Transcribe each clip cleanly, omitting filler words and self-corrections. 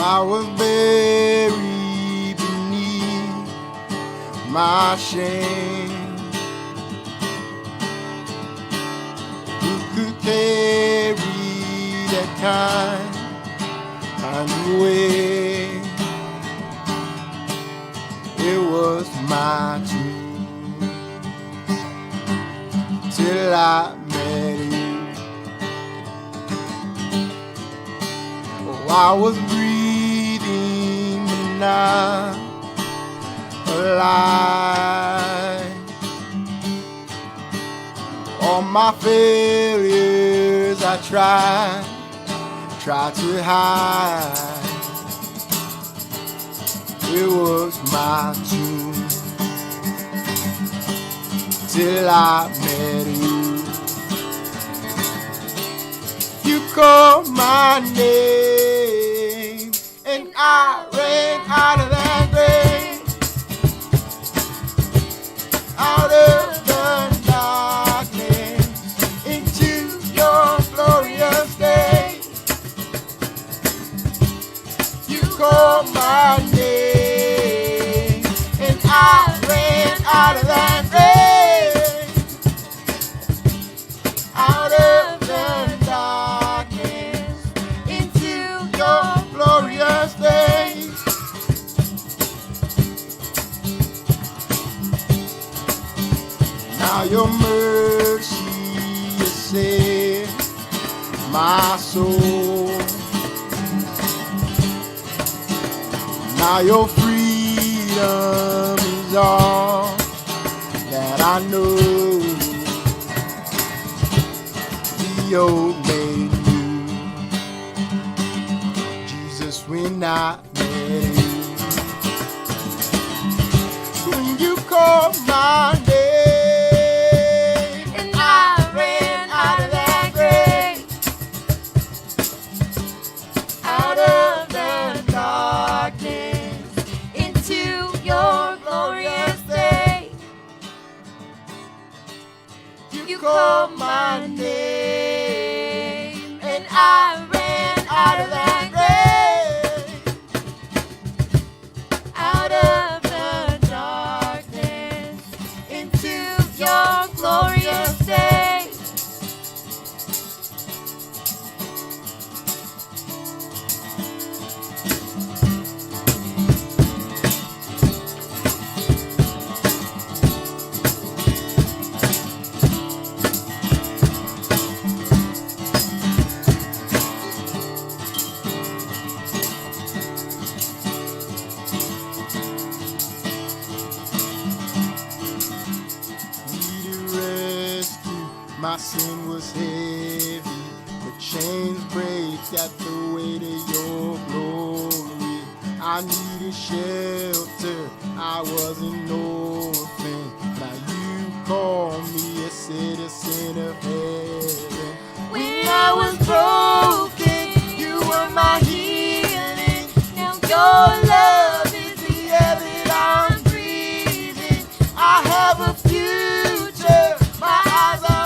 I was buried beneath my shame. Who could carry that kind of weight? It was my tomb till I met you. Oh, I was breathing but not alive. All my failures I tried to hide. It was my tomb till I met you. You called my name and I ran out of that grave, out of the darkness into your glorious day. You called my name and I ran out of that grave, out of the darkness into your glorious day. Now your mercy has saved my soul. Now your freedom is all that I know. The old made new. Jesus, when I met you, when you called my name and I ran out of that grave, out of the darkness into your glorious day. You called my name and I ran out of that grave, out of the darkness into your glorious day. My sin was heavy, the chains break at the weight of your glory. I needed shelter, I was an orphan. Now you call me a citizen of heaven. When I was broken, you were my healing. Now your love is the air that I'm breathing. I have a future, my eyes are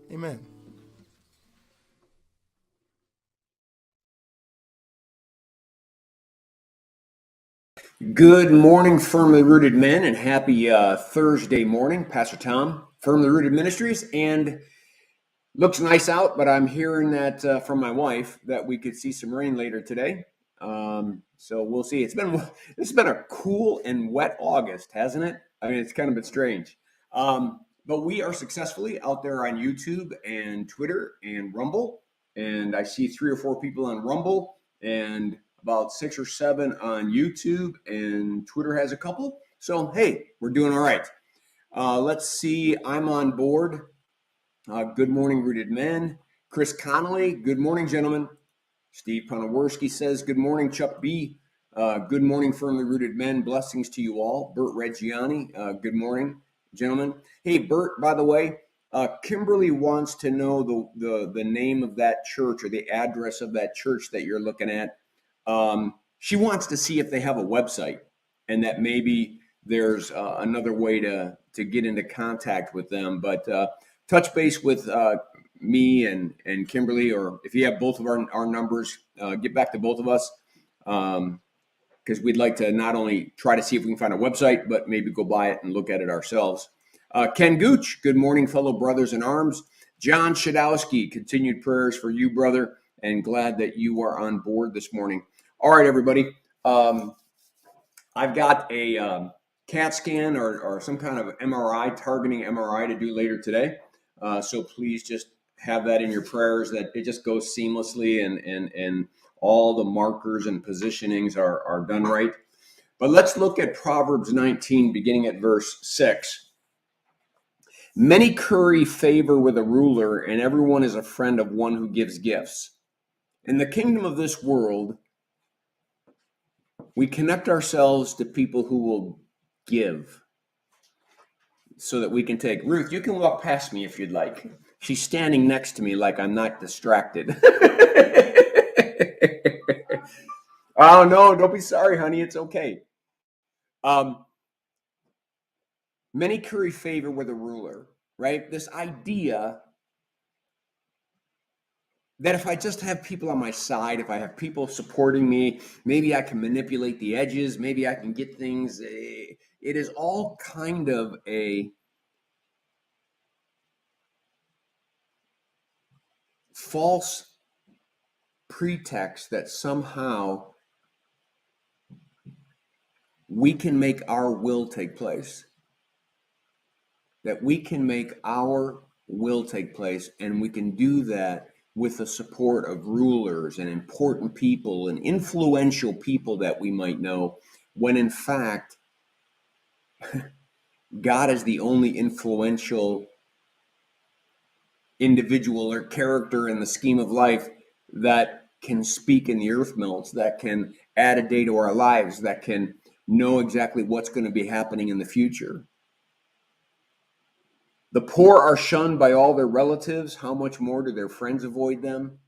Amen. Good morning, Firmly Rooted Men, and happy Thursday morning. Pastor Tom, Firmly Rooted Ministries, and looks nice out, but I'm hearing that from my wife that we could see some rain later today. So we'll see. It's been a cool and wet August, hasn't it? I mean, it's kind of been strange. But we are successfully out there on YouTube and Twitter and Rumble. and I see 3 or 4 people on Rumble, and about 6 or 7 on YouTube, and Twitter has a couple. So, hey, we're doing all right. Let's see. I'm on board. Good morning, Rooted Men. Chris Connolly, good morning, gentlemen. Steve Ponoworski says, good morning, Chuck B. Good morning, Firmly Rooted Men. Blessings to you all. Bert Reggiani, good morning, gentlemen. Hey, Bert, by the way, Kimberly wants to know the name of that church or the address of that church that you're looking at. She wants to see if they have a website and that maybe there's another way to get into contact with them. But touch base with me and Kimberly, or if you have both of our numbers, get back to both of us, because we'd like to not only try to see if we can find a website, but maybe go by it and look at it ourselves. Ken Gooch, good morning, fellow brothers in arms. John Shadowski, continued prayers for you, brother, and glad that you are on board this morning. All right, everybody. I've got a CAT scan or some kind of MRI, targeting MRI to do later today. So please just have that in your prayers, that it just goes seamlessly and all the markers and positionings are done right. But let's look at Proverbs 19, beginning at verse 6. Many curry favor with a ruler, and everyone is a friend of one who gives gifts. In the kingdom of this world, we connect ourselves to people who will give so that we can take. Ruth, you can walk past me if you'd like. She's standing next to me like I'm not distracted. Oh, no, don't be sorry, honey. It's okay. Many curry favor with a ruler, right? This idea that if I just have people on my side, if I have people supporting me, maybe I can manipulate the edges, maybe I can get things. It is all kind of a false pretext that somehow we can make our will take place. That we can make our will take place, and we can do that with the support of rulers and important people and influential people that we might know, when in fact, God is the only influential individual or character in the scheme of life that can speak in the earth melts, that can add a day to our lives, that can know exactly what's going to be happening in the future. The poor are shunned by all their relatives. How much more do their friends avoid them?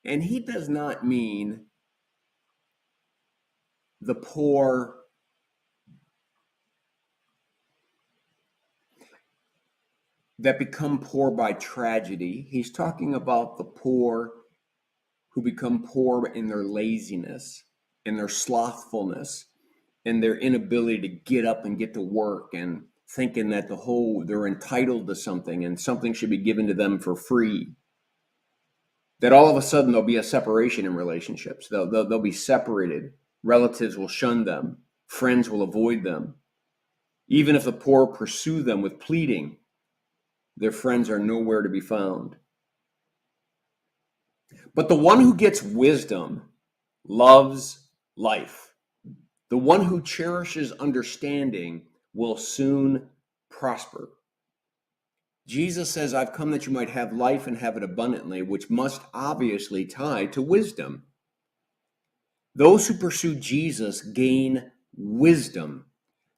And he does not mean the poor that become poor by tragedy. He's talking about the poor who become poor in their laziness, in their slothfulness, in their inability to get up and get to work, and thinking that they're entitled to something and something should be given to them for free. That all of a sudden there'll be a separation in relationships. They'll be separated. Relatives will shun them. Friends will avoid them. Even if the poor pursue them with pleading, their friends are nowhere to be found. But the one who gets wisdom loves life. The one who cherishes understanding will soon prosper. Jesus says, I've come that you might have life and have it abundantly, which must obviously tie to wisdom. Those who pursue Jesus gain wisdom.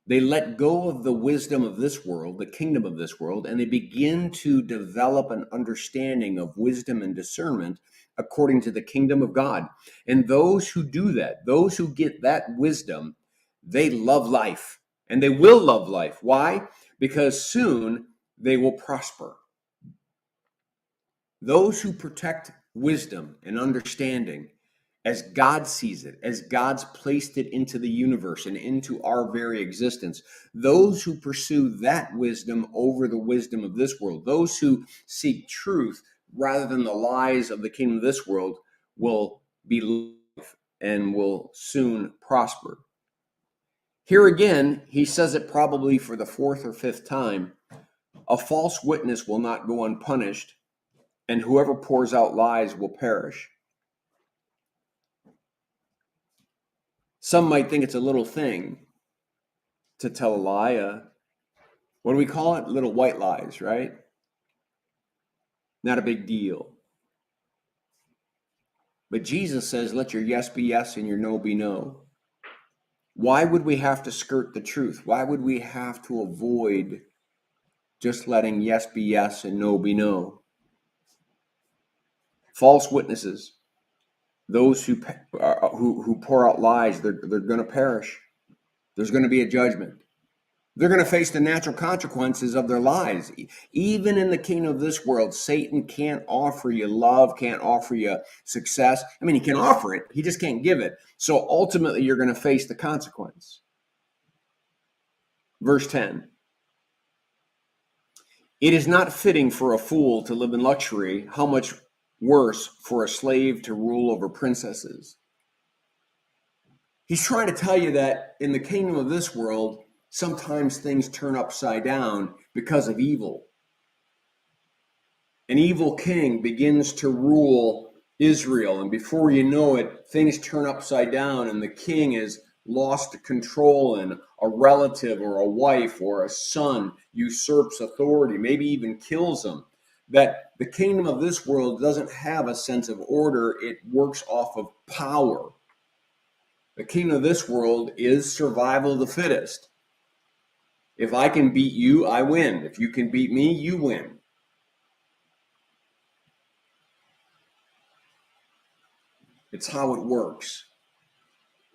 They let go of the wisdom of this world, the kingdom of this world, and they begin to develop an understanding of wisdom and discernment according to the kingdom of God. And those who do that, those who get that wisdom, they love life, and they will love life. Why? Because soon they will prosper. Those who protect wisdom and understanding as God sees it, as God's placed it into the universe and into our very existence, those who pursue that wisdom over the wisdom of this world, those who seek truth rather than the lies of the kingdom of this world, will be life and will soon prosper. Here again, he says it probably for the 4th or 5th time, a false witness will not go unpunished, and whoever pours out lies will perish. Some might think it's a little thing to tell a lie. What do we call it? Little white lies, right? Not a big deal. But Jesus says, let your yes be yes and your no be no. Why would we have to skirt the truth? Why would we have to avoid just letting yes be yes and no be no? False witnesses, those who pour out lies, they're going to perish. There's going to be a judgment. They're going to face the natural consequences of their lies. Even in the kingdom of this world, Satan can't offer you love, can't offer you success. I mean, he can offer it, he just can't give it. So ultimately, you're going to face the consequence. Verse 10. It is not fitting for a fool to live in luxury. How much worse for a slave to rule over princesses? He's trying to tell you that in the kingdom of this world, sometimes things turn upside down because of evil. An evil king begins to rule Israel, and before you know it, things turn upside down, and the king is lost control, and a relative or a wife or a son usurps authority, maybe even kills him. That the kingdom of this world doesn't have a sense of order, it works off of power. The kingdom of this world is survival of the fittest. If I can beat you, I win. If you can beat me, you win. It's how it works.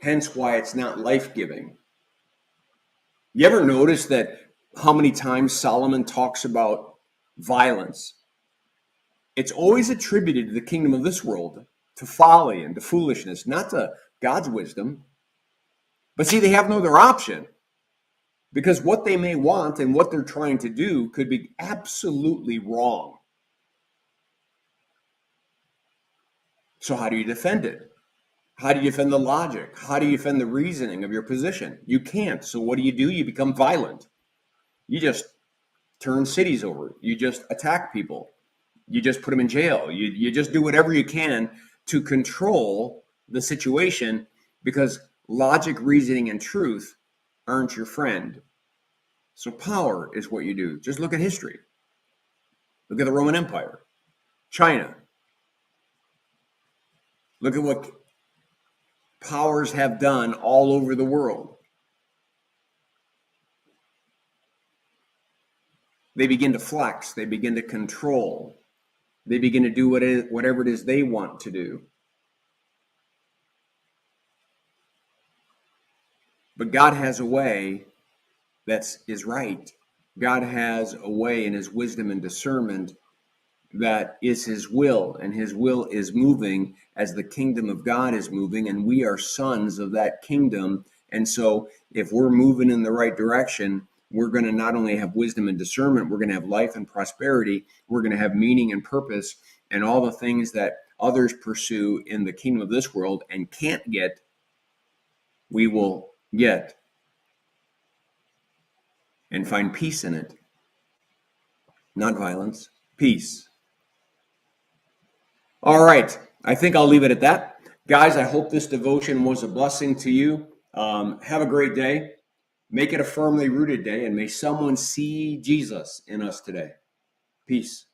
Hence why it's not life-giving. You ever notice that how many times Solomon talks about violence? It's always attributed to the kingdom of this world, to folly and to foolishness, not to God's wisdom. But see, they have no other option, because what they may want and what they're trying to do could be absolutely wrong. So how do you defend it? How do you defend the logic? How do you defend the reasoning of your position? You can't. So what do? You become violent. You just turn cities over. You just attack people. You just put them in jail. You just do whatever you can to control the situation, because logic, reasoning, and truth aren't your friend. So power is what you do. Just look at history. Look at the Roman Empire, China. Look at what powers have done all over the world. They begin to flex. They begin to control. They begin to do whatever it is they want to do. But God has a way that is right. God has a way in his wisdom and discernment that is his will, and his will is moving as the kingdom of God is moving, and we are sons of that kingdom. And so if we're moving in the right direction, we're going to not only have wisdom and discernment, we're going to have life and prosperity, we're going to have meaning and purpose, and all the things that others pursue in the kingdom of this world and can't get, we will get and find peace in it. Not violence, peace. All right, I think I'll leave it at that. Guys, I hope this devotion was a blessing to you. Have a great day. Make it a firmly rooted day, and may someone see Jesus in us today. Peace.